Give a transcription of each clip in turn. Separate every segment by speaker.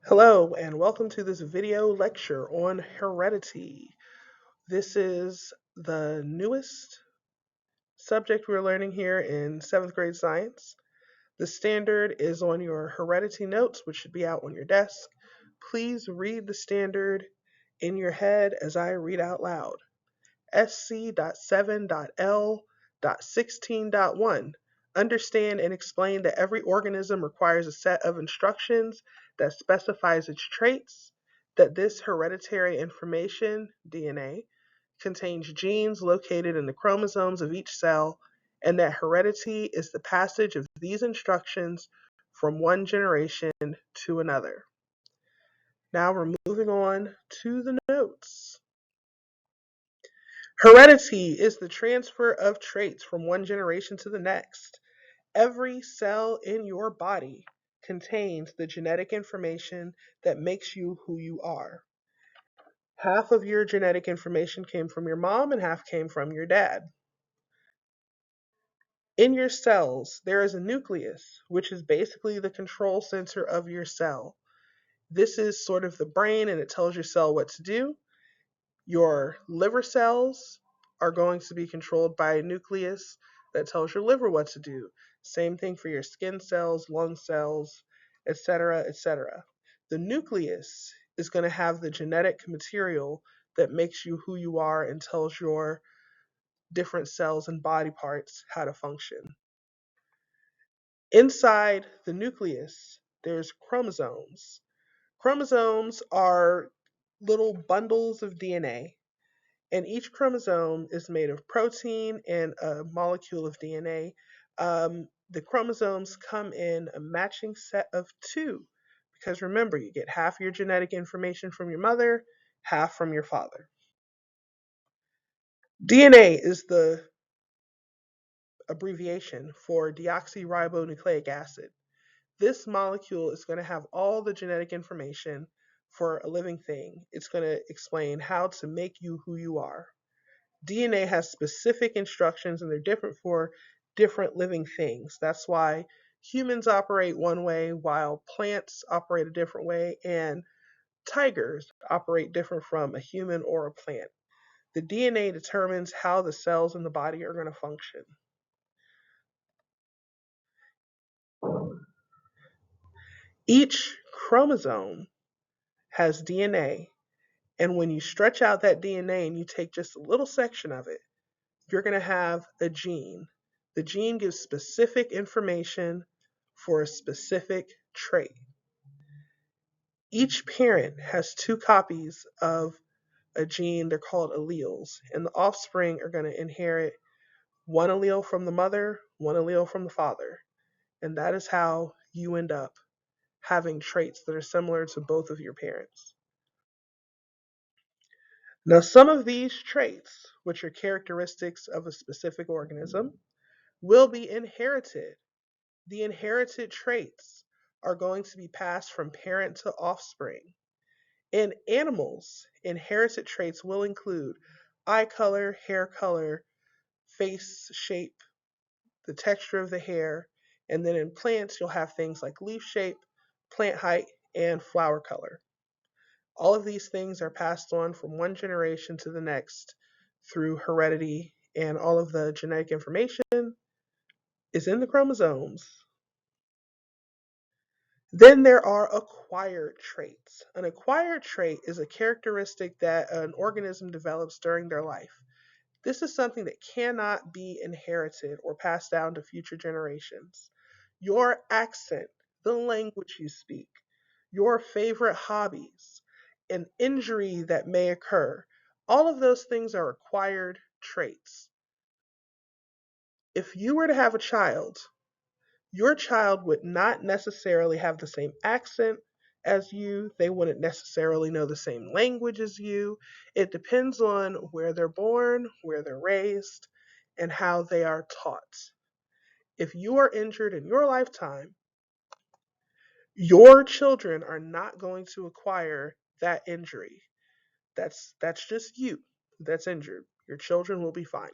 Speaker 1: Hello and welcome to this video lecture on heredity. This is the newest subject we're learning here in 7th grade science. The standard is on your heredity notes, which should be out on your desk. Please read the standard in your head as I read out loud. SC.7.L.16.1. Understand and explain that every organism requires a set of instructions that specifies its traits, that this hereditary information, DNA, contains genes located in the chromosomes of each cell, and that heredity is the passage of these instructions from one generation to another. Now we're moving on to the notes. Heredity is the transfer of traits from one generation to the next. Every cell in your body contains the genetic information that makes you who you are. Half of your genetic information came from your mom and half came from your dad. In your cells, there is a nucleus, which is basically the control center of your cell. This is sort of the brain, and it tells your cell what to do. Your liver cells are going to be controlled by a nucleus that tells your liver what to do. Same thing for your skin cells, lung cells, etc., etc. The nucleus is going to have the genetic material that makes you who you are and tells your different cells and body parts how to function. Inside the nucleus, there's chromosomes. Chromosomes are little bundles of DNA, and each chromosome is made of protein and a molecule of DNA. The chromosomes come in a matching set of two, because remember, you get half your genetic information from your mother, half from your father. DNA is the abbreviation for deoxyribonucleic acid. This molecule is going to have all the genetic information for a living thing. It's going to explain how to make you who you are. DNA has specific instructions and they're different for different living things. That's why humans operate one way while plants operate a different way, and tigers operate different from a human or a plant. The DNA determines how the cells in the body are going to function. Each chromosome has DNA, and when you stretch out that DNA and you take just a little section of it, you're going to have a gene. The gene gives specific information for a specific trait. Each parent has two copies of a gene. They're called alleles, and the offspring are going to inherit one allele from the mother, one allele from the father. And that is how you end up having traits that are similar to both of your parents. Now, some of these traits, which are characteristics of a specific organism, will be inherited. The inherited traits are going to be passed from parent to offspring. In animals, inherited traits will include eye color, hair color, face shape, the texture of the hair, and then in plants, you'll have things like leaf shape, plant height, and flower color. All of these things are passed on from one generation to the next through heredity, and all of the genetic information is in the chromosomes. Then there are acquired traits. An acquired trait is a characteristic that an organism develops during their life. This is something that cannot be inherited or passed down to future generations. Your accent, the language you speak, your favorite hobbies, an injury that may occur, all of those things are acquired traits. If you were to have a child, your child would not necessarily have the same accent as you. They wouldn't necessarily know the same language as you. It depends on where they're born, where they're raised, and how they are taught. If you are injured in your lifetime, your children are not going to acquire that injury. That's just you that's injured. Your children will be fine.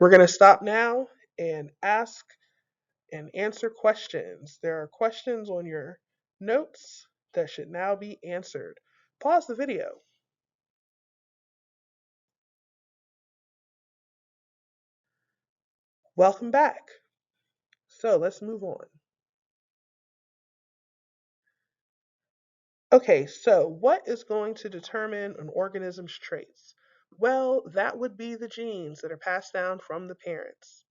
Speaker 1: We're going to stop now and ask and answer questions. There are questions on your notes that should now be answered. Pause the video. Welcome back. So let's move on. Okay, so what is going to determine an organism's traits? Well, that would be the genes that are passed down from the parents.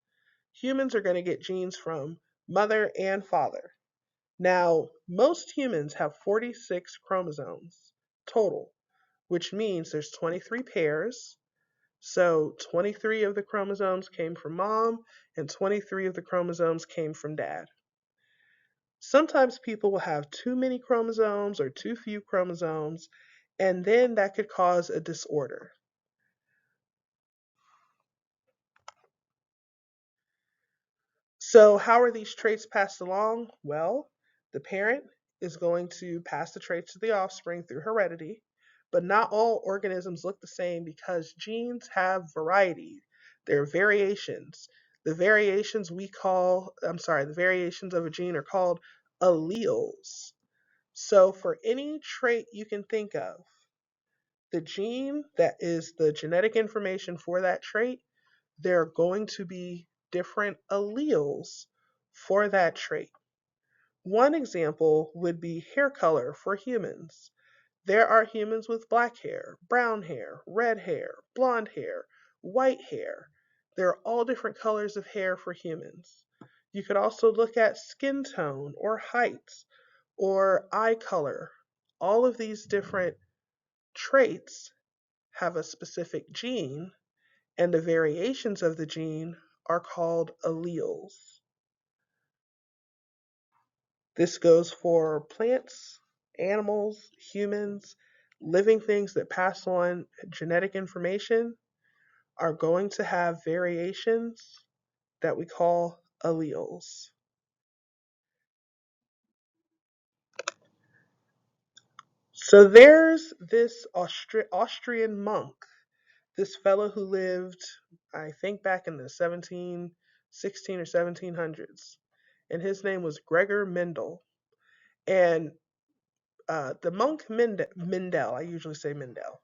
Speaker 1: Humans are going to get genes from mother and father. Now, most humans have 46 chromosomes total, which means there's 23 pairs. So 23 of the chromosomes came from mom, and 23 of the chromosomes came from dad. Sometimes people will have too many chromosomes or too few chromosomes, and then that could cause a disorder. So, how are these traits passed along? Well, the parent is going to pass the traits to the offspring through heredity, but not all organisms look the same because genes have variety. There are variations. The variations of a gene are called alleles. So, for any trait you can think of, the gene that is the genetic information for that trait, there are going to be different alleles for that trait. One example would be hair color for humans. There are humans with black hair, brown hair, red hair, blonde hair, white hair. There are all different colors of hair for humans. You could also look at skin tone or height or eye color. All of these different traits have a specific gene, and the variations of the gene are called alleles. This goes for plants, animals, humans, living things that pass on genetic information are going to have variations that we call alleles. So there's this Austrian monk, this fellow who lived, I think, back in the 1716 or 1700s, and his name was Gregor Mendel. And the monk Mendel, I usually say Mendel.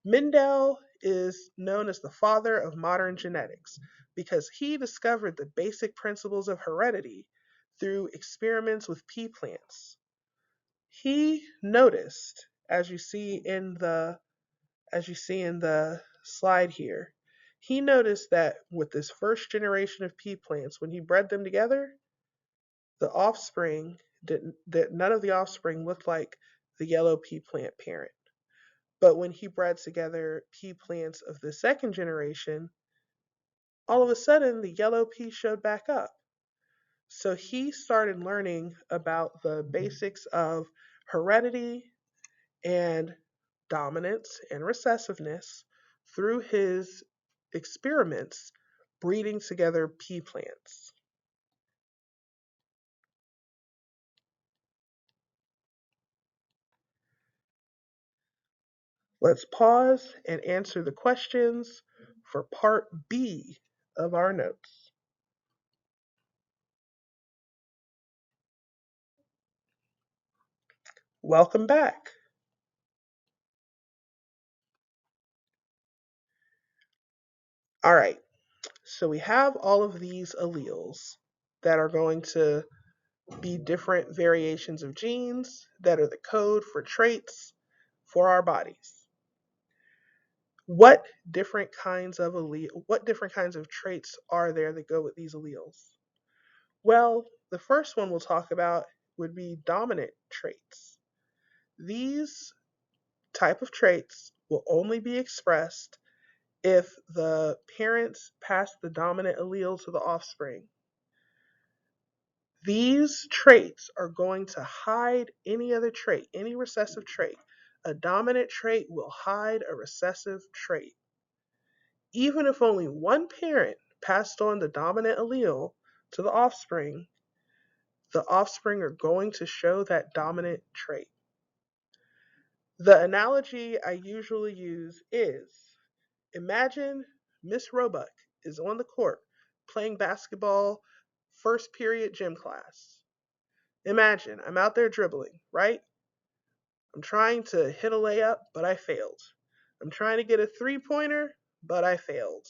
Speaker 1: Mendel is known as the father of modern genetics because he discovered the basic principles of heredity through experiments with pea plants. He noticed, as you see in the slide here, he noticed that with this first generation of pea plants, when he bred them together, the offspring didn't that none of the offspring looked like the yellow pea plant parent. But when he bred together pea plants of the second generation, all of a sudden the yellow pea showed back up. So he started learning about the basics of heredity and dominance and recessiveness through his experiments breeding together pea plants. Let's pause and answer the questions for part B of our notes. Welcome back. All right, so we have all of these alleles that are going to be different variations of genes that are the code for traits for our bodies. What different kinds of traits are there that go with these alleles? Well, the first one we'll talk about would be dominant traits. These type of traits will only be expressed if the parents pass the dominant allele to the offspring. These traits are going to hide any other trait, any recessive trait. A dominant trait will hide a recessive trait. Even if only one parent passed on the dominant allele to the offspring are going to show that dominant trait. The analogy I usually use is, imagine Miss Roebuck is on the court playing basketball first period gym class. Imagine I'm out there dribbling, right? I'm trying to hit a layup, but I failed. I'm trying to get a three-pointer, but I failed.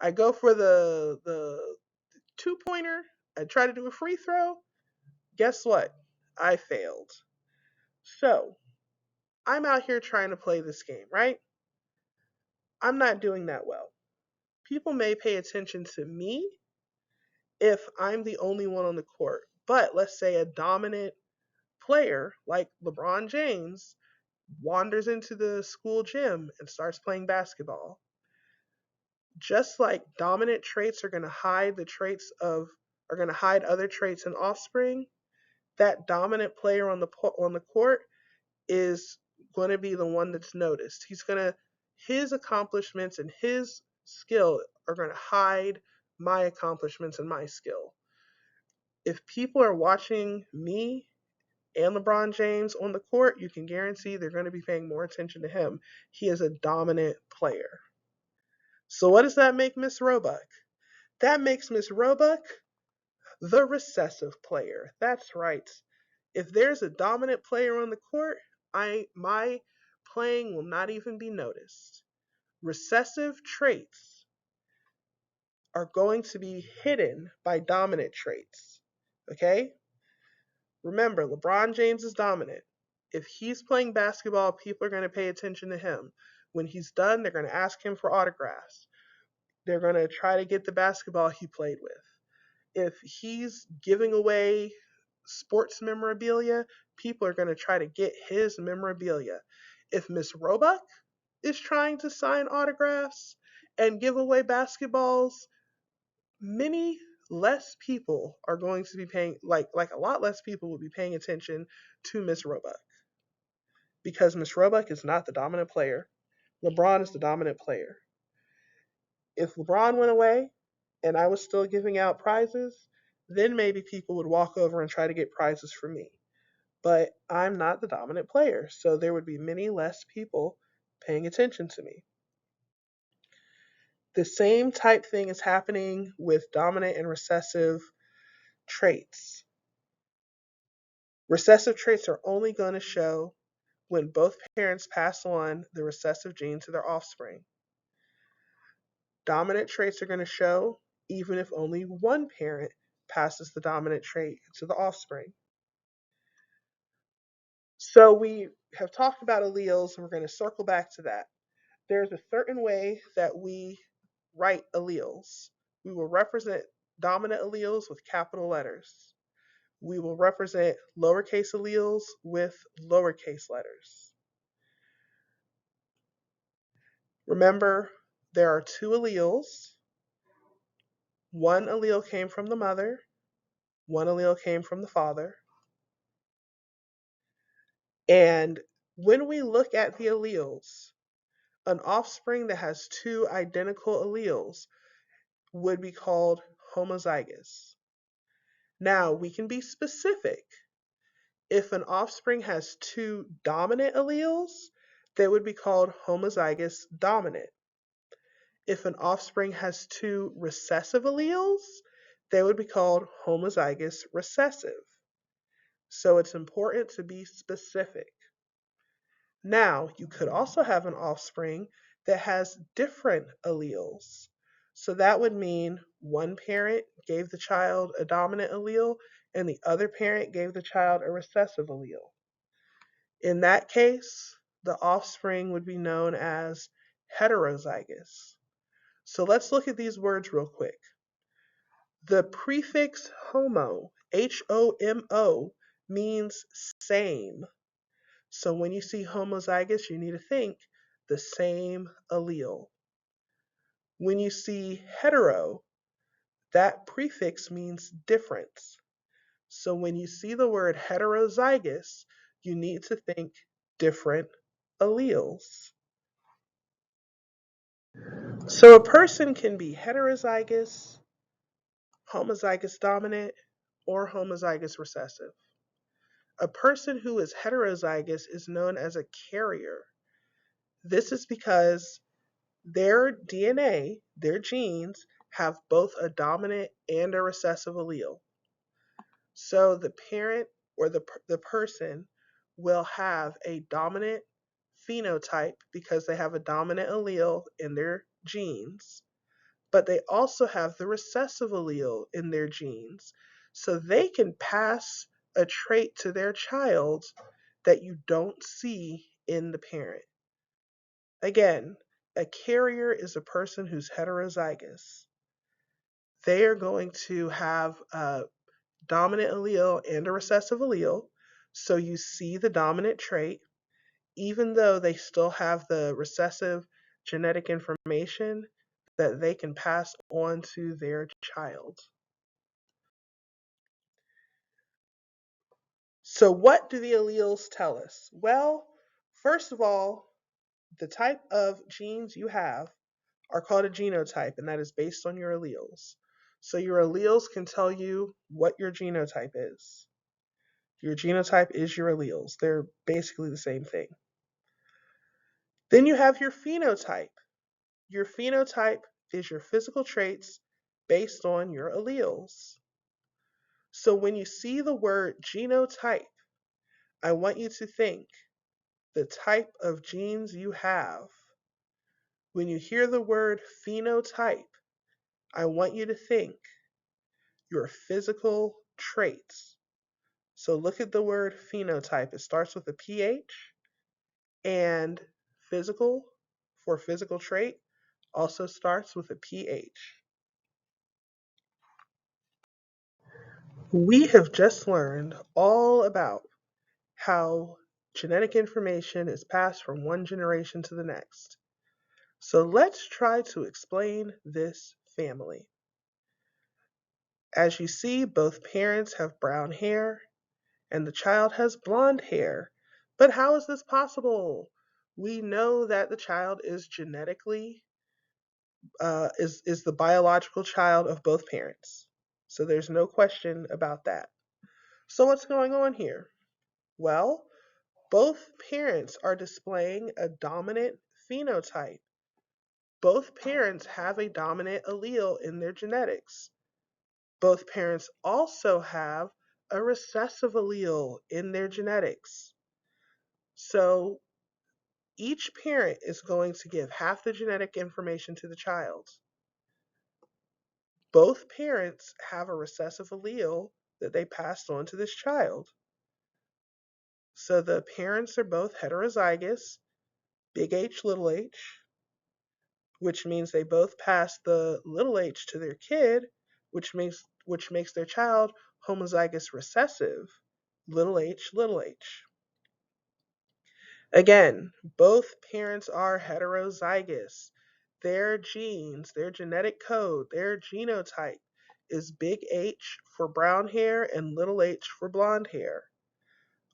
Speaker 1: I go for the two-pointer. I try to do a free throw. Guess what? I failed. So, I'm out here trying to play this game, right? I'm not doing that well. People may pay attention to me if I'm the only one on the court. But let's say a dominant player like LeBron James wanders into the school gym and starts playing basketball. Just like dominant traits are going to hide the traits of are going to hide other traits in offspring, that dominant player on the court is going to be the one that's noticed. His accomplishments and his skill are going to hide my accomplishments and my skill. If people are watching me and LeBron James on the court, you can guarantee they're going to be paying more attention to him. He is a dominant player. So what does that make Miss Roebuck? That makes Miss Roebuck the recessive player. That's right. If there's a dominant player on the court, my playing will not even be noticed. Recessive traits are going to be hidden by dominant traits. Okay? Remember, LeBron James is dominant. If he's playing basketball, people are going to pay attention to him. When he's done, they're going to ask him for autographs. They're going to try to get the basketball he played with. If he's giving away sports memorabilia, people are going to try to get his memorabilia. If Miss Roebuck is trying to sign autographs and give away basketballs, many less people are going to be paying like a lot less people will be paying attention to Miss Roebuck because Miss Roebuck is not the dominant player. LeBron is the dominant player. If LeBron went away and I was still giving out prizes, then maybe people would walk over and try to get prizes for me. But I'm not the dominant player, so there would be many less people paying attention to me. The same type thing is happening with dominant and recessive traits. Recessive traits are only going to show when both parents pass on the recessive gene to their offspring. Dominant traits are going to show even if only one parent passes the dominant trait to the offspring. So we have talked about alleles, and we're going to circle back to that. There's a certain way that we write alleles. We will represent dominant alleles with capital letters. We will represent lowercase alleles with lowercase letters. Remember, there are two alleles. One allele came from the mother, one allele came from the father. And when we look at the alleles, an offspring that has two identical alleles would be called homozygous. Now, we can be specific. If an offspring has two dominant alleles, they would be called homozygous dominant. If an offspring has two recessive alleles, they would be called homozygous recessive. So it's important to be specific. Now, you could also have an offspring that has different alleles. So that would mean one parent gave the child a dominant allele and the other parent gave the child a recessive allele. In that case, the offspring would be known as heterozygous. So let's look at these words real quick. The prefix homo, H-O-M-O, means same. So when you see homozygous, you need to think the same allele. When you see hetero, that prefix means difference. So when you see the word heterozygous, you need to think different alleles. So a person can be heterozygous, homozygous dominant, or homozygous recessive. A person who is heterozygous is known as a carrier. This is because their DNA, their genes, have both a dominant and a recessive allele. So the parent or the person will have a dominant phenotype because they have a dominant allele in their genes, but they also have the recessive allele in their genes. So they can pass a trait to their child that you don't see in the parent. Again, a carrier is a person who's heterozygous. They are going to have a dominant allele and a recessive allele. So you see the dominant trait, even though they still have the recessive genetic information that they can pass on to their child. So, what do the alleles tell us? Well, first of all, the type of genes you have are called a genotype, and that is based on your alleles. So, your alleles can tell you what your genotype is. Your genotype is your alleles, they're basically the same thing. Then you have your phenotype. Your phenotype is your physical traits based on your alleles. So, when you see the word genotype, I want you to think the type of genes you have. When you hear the word phenotype, I want you to think your physical traits. So look at the word phenotype. It starts with a PH, and physical for physical trait also starts with a PH. We have just learned all about how genetic information is passed from one generation to the next. So let's try to explain this family. As you see, both parents have brown hair and the child has blonde hair. But how is this possible? We know that the child is genetically is the biological child of both parents. So there's no question about that. So what's going on here? Well, both parents are displaying a dominant phenotype. Both parents have a dominant allele in their genetics. Both parents also have a recessive allele in their genetics. So each parent is going to give half the genetic information to the child. Both parents have a recessive allele that they passed on to this child. So the parents are both heterozygous, big H, little h, which means they both pass the little h to their kid, which makes their child homozygous recessive, little h, little h. Again, both parents are heterozygous. Their genes, their genetic code, their genotype is big H for brown hair and little h for blonde hair,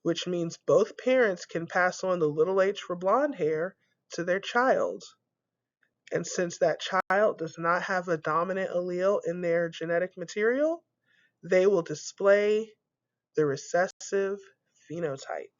Speaker 1: which means both parents can pass on the little h for blonde hair to their child. And since that child does not have a dominant allele in their genetic material, they will display the recessive phenotype.